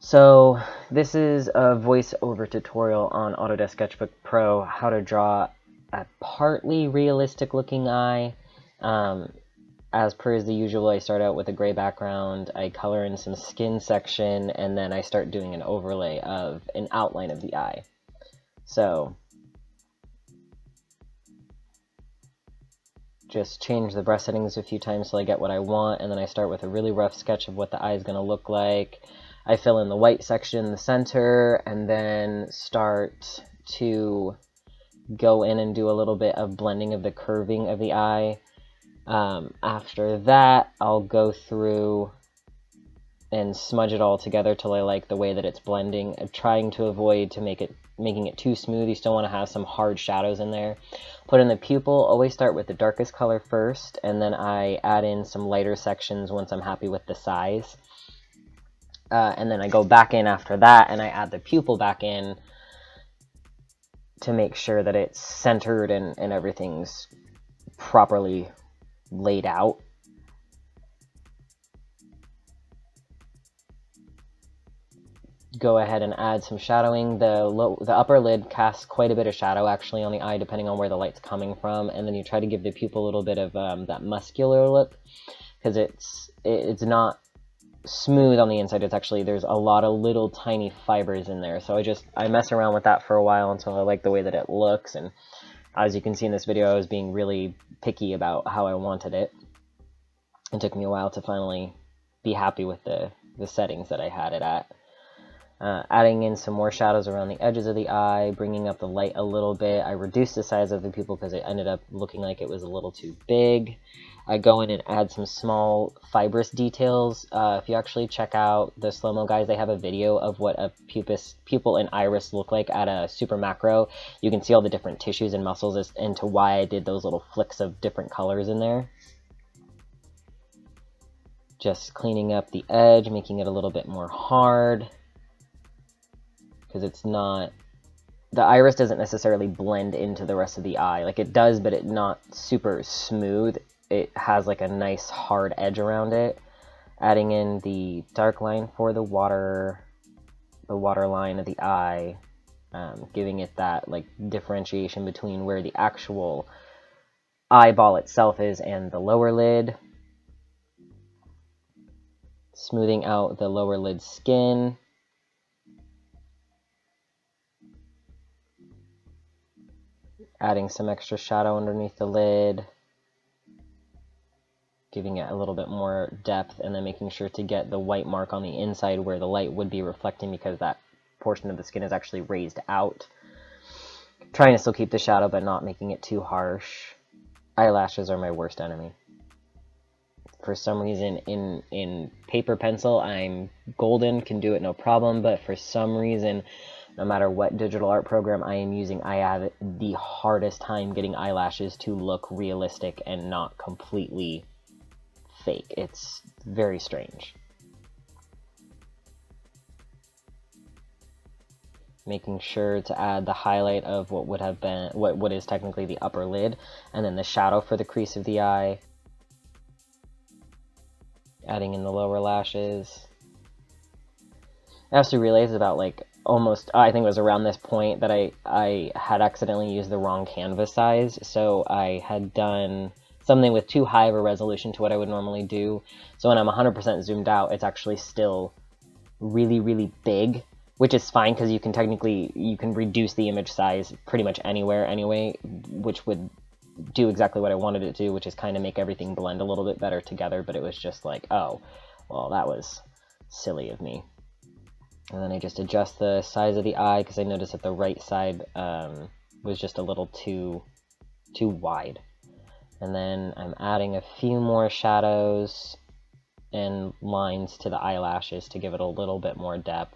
So this is a voiceover tutorial on Autodesk Sketchbook Pro, how to draw a partly realistic looking eye. As per the usual, I start out with a gray background, I color in some skin section, and then I start doing an overlay of an outline of the eye. So just change the brush settings a few times till I get what I want, and then I start with a really rough sketch of what the eye is going to look like. I fill in the white section in the center, and then start to go in and do a little bit of blending of the curving of the eye. After that, I'll go through and smudge it all together till I like the way that it's blending. I'm trying to avoid making it too smooth. You still want to have some hard shadows in there. Put in the pupil. Always start with the darkest color first, and then I add in some lighter sections once I'm happy with the size. And then I go back in after that, and I add the pupil back in to make sure that it's centered and everything's properly laid out. Go ahead and add some shadowing. The upper lid casts quite a bit of shadow actually on the eye depending on where the light's coming from, and then you try to give the pupil a little bit of that muscular look, because it's not smooth on the inside. It's actually, there's a lot of little tiny fibers in there, so I mess around with that for a while until I like the way that it looks. And as you can see in this video, I was being really picky about how I wanted it. It took me a while to finally be happy with the settings that I had it at. Adding in some more shadows around the edges of the eye, bringing up the light a little bit. I reduced the size of the pupil because it ended up looking like it was a little too big. I go in and add some small fibrous details. If you actually check out the slow-mo guys, they have a video of what a pupil and iris look like at a super macro. You can see all the different tissues and muscles as into why I did those little flicks of different colors in there. Just cleaning up the edge, making it a little bit more hard, because it's not, the iris doesn't necessarily blend into the rest of the eye. Like it does, but it's not super smooth. It has like a nice hard edge around it. Adding in the dark line for the water line of the eye, giving it that like differentiation between where the actual eyeball itself is and the lower lid. Smoothing out the lower lid skin. Adding some extra shadow underneath the lid, giving it a little bit more depth, and then making sure to get the white mark on the inside where the light would be reflecting, because that portion of the skin is actually raised out. Trying to still keep the shadow but not making it too harsh. Eyelashes are my worst enemy. For some reason in paper pencil I'm golden, can do it no problem, but for some reason no matter what digital art program I am using, I have the hardest time getting eyelashes to look realistic and not completely fake. It's very strange. Making sure to add the highlight of what would have been, what is technically the upper lid, and then the shadow for the crease of the eye. Adding in the lower lashes. I also realized about like almost, I think it was around this point that I had accidentally used the wrong canvas size, so I had done something with too high of a resolution to what I would normally do. So when I'm 100% zoomed out, it's actually still really, really big, which is fine because you can reduce the image size pretty much anywhere anyway, which would do exactly what I wanted it to, which is kind of make everything blend a little bit better together. But it was just like, oh, well, that was silly of me. And then I just adjust the size of the eye because I noticed that the right side was just a little too wide. And then I'm adding a few more shadows and lines to the eyelashes to give it a little bit more depth.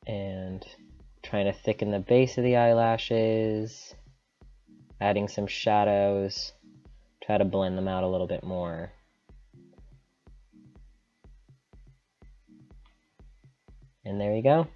And trying to thicken the base of the eyelashes, adding some shadows. Try to blend them out a little bit more. And there you go.